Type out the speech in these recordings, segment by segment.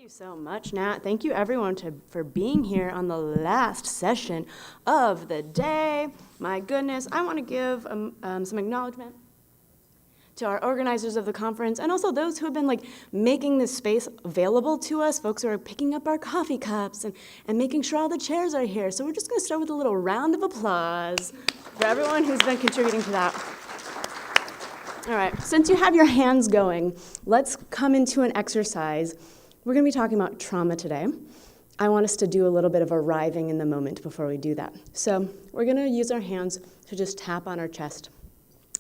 Thank you so much, Nat. Thank you, everyone, for being here on the last session of the day. My goodness, I want to give some acknowledgement to our organizers of the conference and also those who have been making this space available to us, folks who are picking up our coffee cups and making sure all the chairs are here. So we're just going to start with a little round of applause for everyone who's been contributing to that. All right, since you have your hands going, let's come into an exercise. We're going to be talking about trauma today. I want us to do a little bit of arriving in the moment before we do that. So we're going to use our hands to just tap on our chest.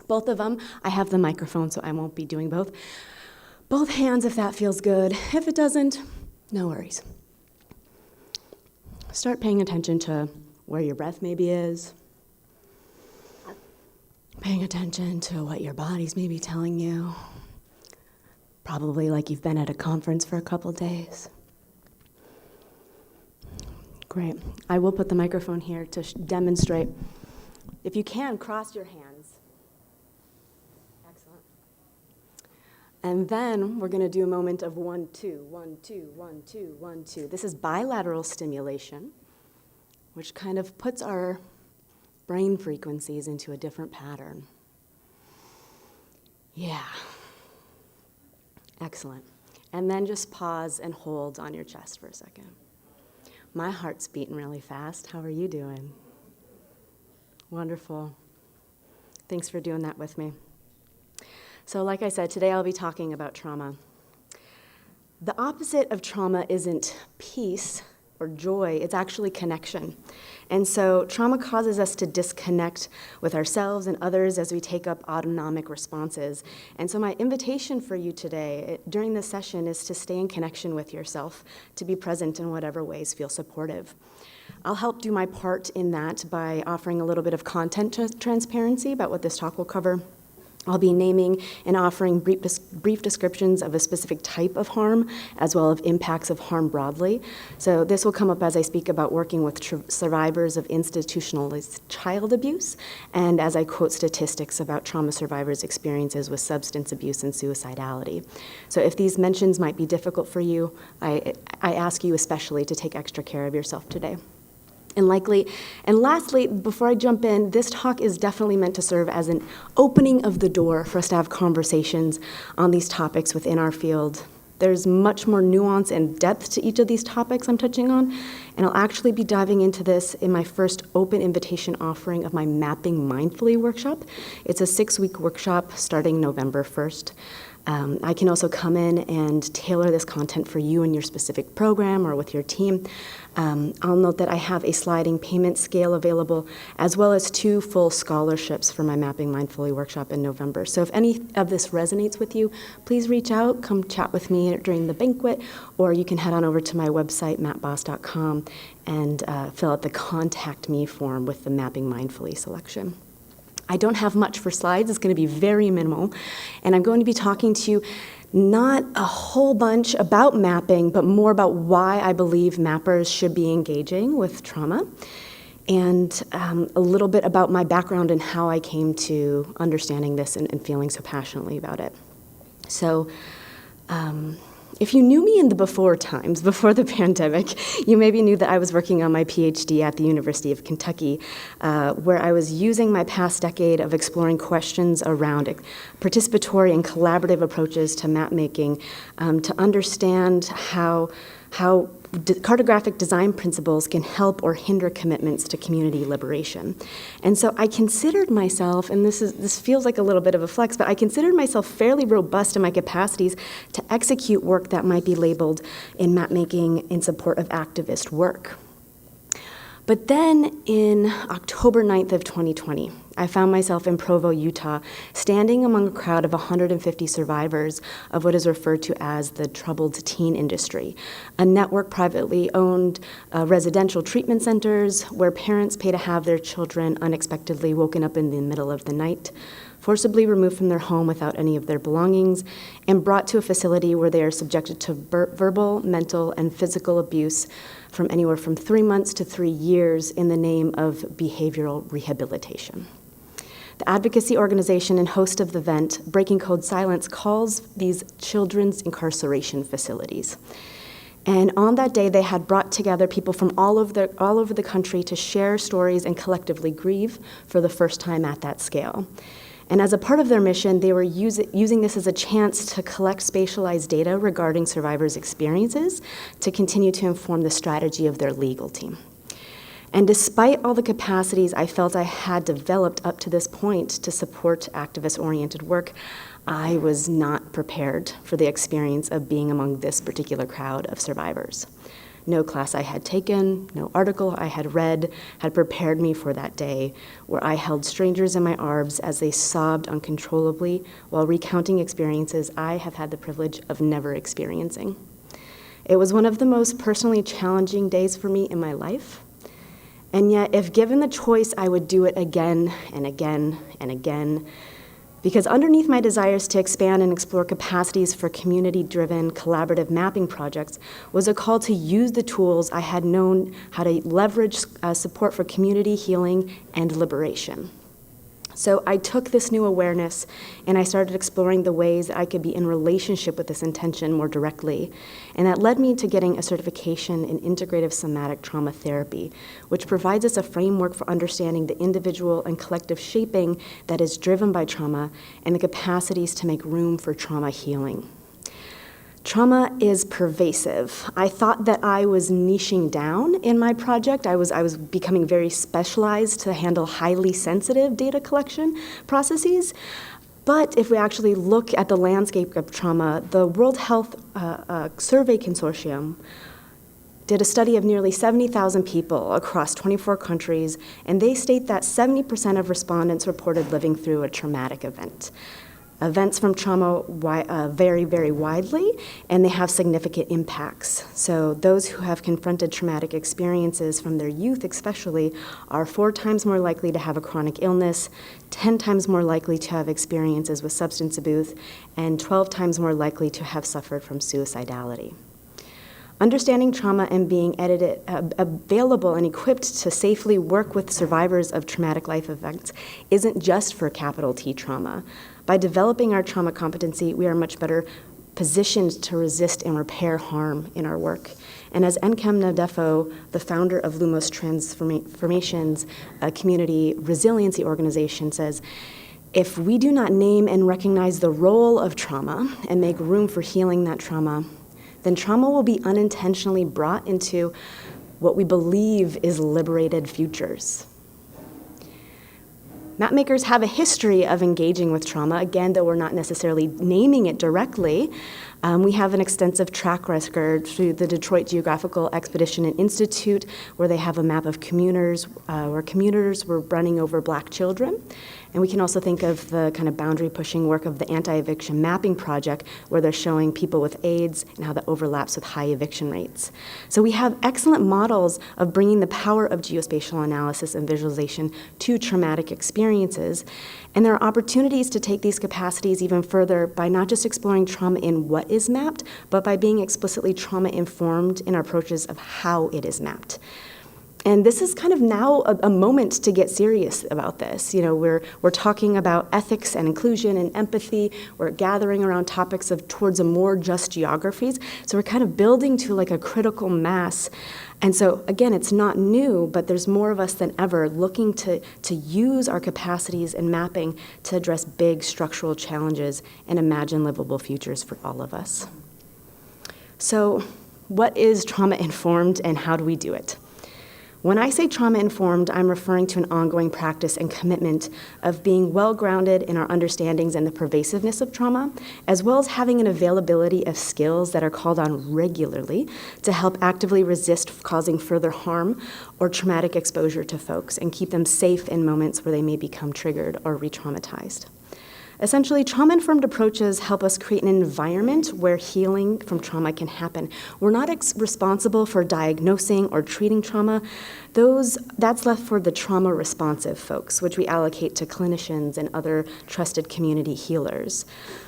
Both of them. I have the microphone, so I won't be doing both. Both hands if that feels good. If it doesn't, no worries. Start paying attention to where your breath maybe is. Paying attention to what your body's maybe telling you. Probably like you've been at a conference for a couple days. Great. I will put the microphone here to demonstrate. If you can, cross your hands. Excellent. And then we're going to do a moment of 1, 2, 1, 2, 1, 2, 1, 2. This is bilateral stimulation, which kind of puts our brain frequencies into a different pattern. Yeah. Excellent. And then just pause and hold on your chest for a second. My heart's beating really fast. How are you doing? Wonderful. Thanks for doing that with me. So like I said, today I'll be talking about trauma. The opposite of trauma isn't peace or joy, it's actually connection. And so trauma causes us to disconnect with ourselves and others as we take up autonomic responses. And so my invitation for you today during this session is to stay in connection with yourself, to be present in whatever ways feel supportive. I'll help do my part in that by offering a little bit of content transparency about what this talk will cover. I'll be naming and offering brief descriptions of a specific type of harm, as well as impacts of harm broadly. So this will come up as I speak about working with survivors of institutionalized child abuse, and as I quote statistics about trauma survivors' experiences with substance abuse and suicidality. So if these mentions might be difficult for you, I ask you especially to take extra care of yourself today. And lastly, before I jump in, this talk is definitely meant to serve as an opening of the door for us to have conversations on these topics within our field. There's much more nuance and depth to each of these topics I'm touching on, and I'll actually be diving into this in my first open invitation offering of my Mapping Mindfully workshop. It's a 6-week workshop starting November 1st. I can also come in and tailor this content for you and your specific program or with your team. I'll note that I have a sliding payment scale available, as well as 2 full scholarships for my Mapping Mindfully workshop in November. So if any of this resonates with you, please reach out, come chat with me during the banquet, or you can head on over to my website, MapBosse.com, and fill out the Contact Me form with the Mapping Mindfully selection. I don't have much for slides. It's going to be very minimal. And I'm going to be talking to you not a whole bunch about mapping, but more about why I believe mappers should be engaging with trauma, and a little bit about my background and how I came to understanding this and feeling so passionately about it. So, if you knew me in the before times, before the pandemic, you maybe knew that I was working on my PhD at the University of Kentucky, where I was using my past decade of exploring questions around participatory and collaborative approaches to map making to understand how cartographic design principles can help or hinder commitments to community liberation. And so I considered myself, and this feels like a little bit of a flex, but I considered myself fairly robust in my capacities to execute work that might be labeled in mapmaking in support of activist work. But then in October 9th of 2020, I found myself in Provo, Utah, standing among a crowd of 150 survivors of what is referred to as the troubled teen industry, a network privately owned residential treatment centers where parents pay to have their children unexpectedly woken up in the middle of the night, forcibly removed from their home without any of their belongings, and brought to a facility where they are subjected to verbal, mental, and physical abuse from anywhere from 3 months to 3 years in the name of behavioral rehabilitation. The advocacy organization and host of the event, Breaking Code Silence, calls these children's incarceration facilities. And on that day, they had brought together people from all over the country to share stories and collectively grieve for the first time at that scale. And as a part of their mission, they were using this as a chance to collect spatialized data regarding survivors' experiences to continue to inform the strategy of their legal team. And despite all the capacities I felt I had developed up to this point to support activist-oriented work, I was not prepared for the experience of being among this particular crowd of survivors. No class I had taken, no article I had read had prepared me for that day where I held strangers in my arms as they sobbed uncontrollably while recounting experiences I have had the privilege of never experiencing. It was one of the most personally challenging days for me in my life. And yet, if given the choice, I would do it again and again and again, because underneath my desires to expand and explore capacities for community-driven collaborative mapping projects was a call to use the tools I had known how to leverage support for community healing and liberation. So I took this new awareness and I started exploring the ways that I could be in relationship with this intention more directly. And that led me to getting a certification in integrative somatic trauma therapy, which provides us a framework for understanding the individual and collective shaping that is driven by trauma and the capacities to make room for trauma healing. Trauma is pervasive. I thought that I was niching down in my project. I was becoming very specialized to handle highly sensitive data collection processes. But if we actually look at the landscape of trauma, the World Health Survey Consortium did a study of nearly 70,000 people across 24 countries, and they state that 70% of respondents reported living through a traumatic event. Events from trauma vary very widely, and they have significant impacts. So those who have confronted traumatic experiences from their youth especially are 4 times more likely to have a chronic illness, 10 times more likely to have experiences with substance abuse, and 12 times more likely to have suffered from suicidality. Understanding trauma and being available and equipped to safely work with survivors of traumatic life events isn't just for capital T trauma. By developing our trauma competency, we are much better positioned to resist and repair harm in our work. And as Nkem Nadefo, the founder of Lumos Transformations, a community resiliency organization, says, if we do not name and recognize the role of trauma and make room for healing that trauma, then trauma will be unintentionally brought into what we believe is liberated futures. Mapmakers have a history of engaging with trauma, again, though we're not necessarily naming it directly. We have an extensive track record through the Detroit Geographical Expedition and Institute, where they have a map of commuters, where commuters were running over Black children. And we can also think of the kind of boundary-pushing work of the Anti-Eviction Mapping Project, where they're showing people with AIDS and how that overlaps with high eviction rates. So we have excellent models of bringing the power of geospatial analysis and visualization to traumatic experiences. And there are opportunities to take these capacities even further by not just exploring trauma in what is mapped, but by being explicitly trauma-informed in our approaches of how it is mapped. And this is kind of now a moment to get serious about this. You know, we're talking about ethics and inclusion and empathy. We're gathering around topics towards a more just geographies. So we're kind of building to like a critical mass. And so again, it's not new, but there's more of us than ever looking to use our capacities in mapping to address big structural challenges and imagine livable futures for all of us. So what is trauma-informed and how do we do it? When I say trauma-informed, I'm referring to an ongoing practice and commitment of being well-grounded in our understandings and the pervasiveness of trauma, as well as having an availability of skills that are called on regularly to help actively resist causing further harm or traumatic exposure to folks and keep them safe in moments where they may become triggered or re-traumatized. Essentially, trauma-informed approaches help us create an environment where healing from trauma can happen. We're not responsible for diagnosing or treating trauma. That's left for the trauma-responsive folks, which we allocate to clinicians and other trusted community healers.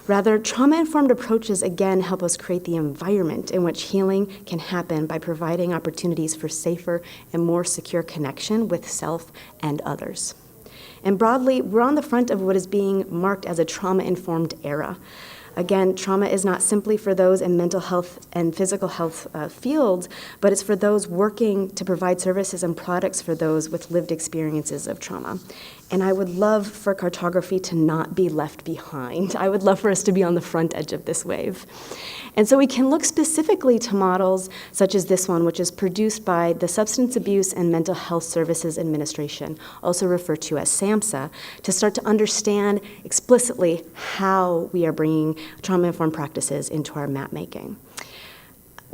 Rather, trauma-informed approaches, again, help us create the environment in which healing can happen by providing opportunities for safer and more secure connection with self and others. And broadly, we're on the front of what is being marked as a trauma-informed era. Again, trauma is not simply for those in mental health and physical health fields, but it's for those working to provide services and products for those with lived experiences of trauma. And I would love for cartography to not be left behind. I would love for us to be on the front edge of this wave. And so we can look specifically to models such as this one, which is produced by the Substance Abuse and Mental Health Services Administration, also referred to as SAMHSA, to start to understand explicitly how we are bringing trauma-informed practices into our map making.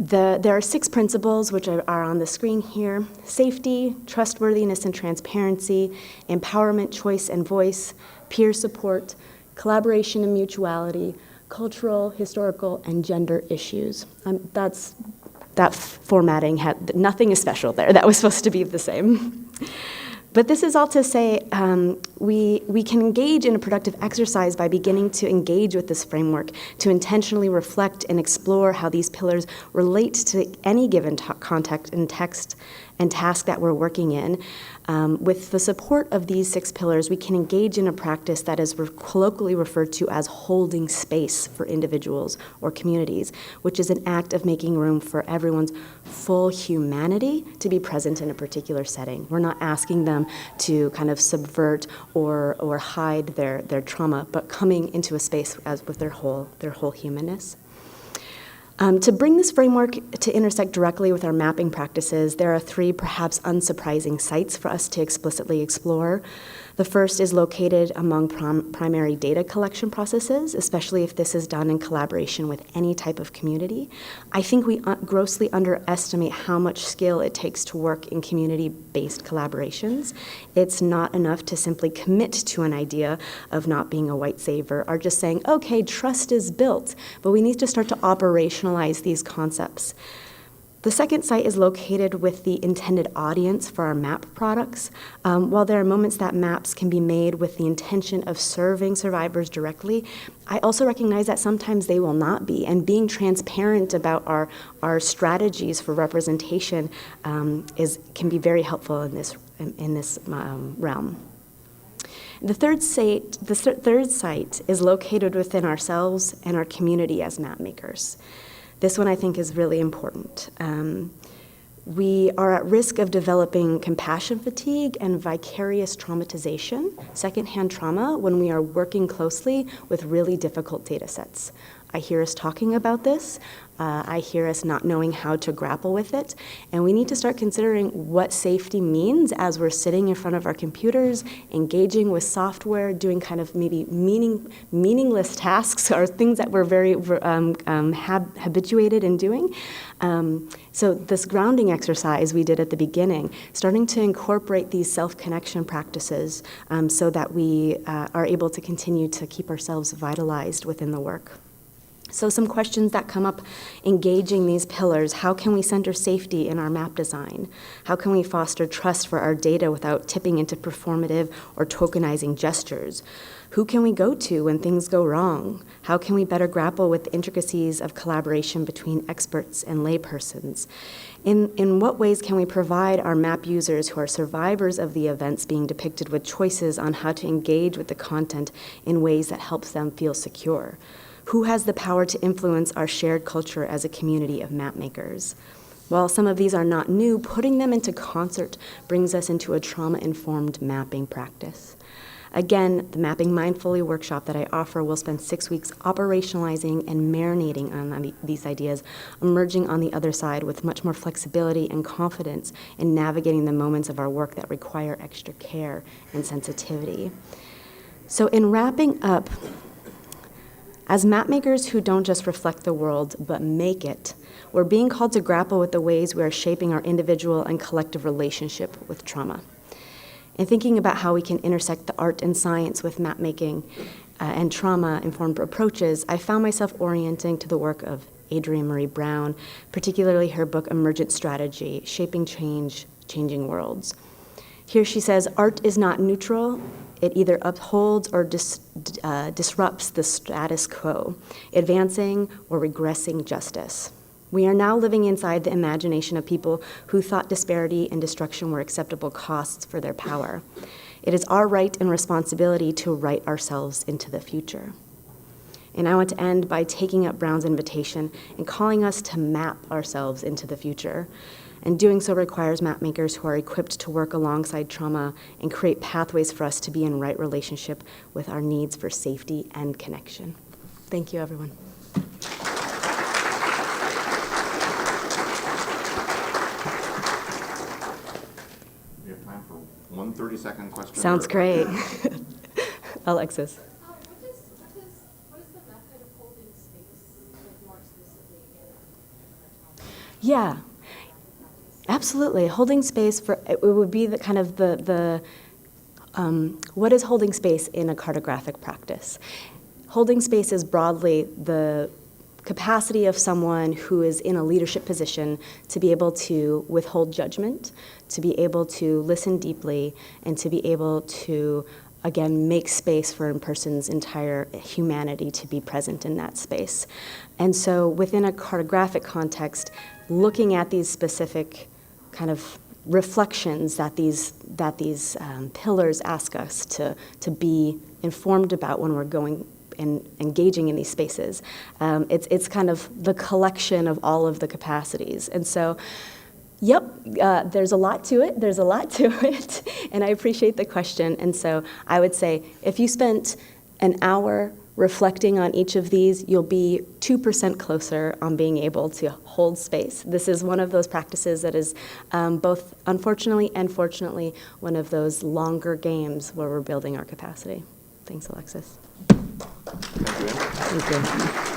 There are 6 principles which are on the screen here: safety, trustworthiness and transparency, empowerment, choice and voice, peer support, collaboration and mutuality, cultural, historical, and gender issues. That formatting had, nothing is special there. That was supposed to be the same. But this is all to say we can engage in a productive exercise by beginning to engage with this framework, to intentionally reflect and explore how these pillars relate to any given context and text and task that we're working in. With the support of these 6 pillars, we can engage in a practice that is colloquially referred to as holding space for individuals or communities, which is an act of making room for everyone's full humanity to be present in a particular setting. We're not asking them to kind of subvert or hide their trauma, but coming into a space as with their whole humanness. To bring this framework to intersect directly with our mapping practices, there are 3 perhaps unsurprising sites for us to explicitly explore. The first is located among primary data collection processes, especially if this is done in collaboration with any type of community. I think we grossly underestimate how much skill it takes to work in community-based collaborations. It's not enough to simply commit to an idea of not being a white savior or just saying, okay, trust is built, but we need to start to operationalize these concepts. The second site is located with the intended audience for our map products. While there are moments that maps can be made with the intention of serving survivors directly, I also recognize that sometimes they will not be, and being transparent about our strategies for representation can be very helpful in this realm. The third site is located within ourselves and our community as map makers. This one I think is really important. We are at risk of developing compassion fatigue and vicarious traumatization, secondhand trauma, when we are working closely with really difficult data sets. I hear us talking about this. I hear us not knowing how to grapple with it. And we need to start considering what safety means as we're sitting in front of our computers, engaging with software, doing kind of maybe meaningless tasks or things that we're very habituated in doing. So this grounding exercise we did at the beginning, starting to incorporate these self-connection practices so that we are able to continue to keep ourselves vitalized within the work. So some questions that come up engaging these pillars: how can we center safety in our map design? How can we foster trust for our data without tipping into performative or tokenizing gestures? Who can we go to when things go wrong? How can we better grapple with the intricacies of collaboration between experts and laypersons? In what ways can we provide our map users who are survivors of the events being depicted with choices on how to engage with the content in ways that helps them feel secure? Who has the power to influence our shared culture as a community of map makers? While some of these are not new, putting them into concert brings us into a trauma-informed mapping practice. Again, the Mapping Mindfully workshop that I offer will spend 6 weeks operationalizing and marinating on these ideas, emerging on the other side with much more flexibility and confidence in navigating the moments of our work that require extra care and sensitivity. So in wrapping up, as mapmakers who don't just reflect the world, but make it, we're being called to grapple with the ways we are shaping our individual and collective relationship with trauma. In thinking about how we can intersect the art and science with mapmaking and trauma-informed approaches, I found myself orienting to the work of Adrienne Marie Brown, particularly her book, Emergent Strategy, Shaping Change, Changing Worlds. Here she says, art is not neutral. It either upholds or disrupts the status quo, advancing or regressing justice. We are now living inside the imagination of people who thought disparity and destruction were acceptable costs for their power. It is our right and responsibility to write ourselves into the future. And I want to end by taking up Brown's invitation and calling us to map ourselves into the future. And doing so requires map makers who are equipped to work alongside trauma and create pathways for us to be in right relationship with our needs for safety and connection. Thank you, everyone. We have time for one 30-second question. Sounds great. Alexis. What is the method of holding space, like more explicitly in trauma? Yeah, absolutely. Holding space for it would be the kind of the what is holding space in a cartographic practice? Holding space is broadly the capacity of someone who is in a leadership position to be able to withhold judgment, to be able to listen deeply, and to be able to, again, make space for a person's entire humanity to be present in that space. And so within a cartographic context, looking at these specific kind of reflections that these pillars ask us to be informed about when we're going and engaging in these spaces. It's kind of the collection of all of the capacities. And so, yep, there's a lot to it. There's a lot to it. And I appreciate the question. And so I would say if you spent an hour reflecting on each of these, you'll be 2% closer on being able to hold space. This is one of those practices that is both unfortunately and fortunately one of those longer games where we're building our capacity. Thanks, Alexis. Thank you. Thank you.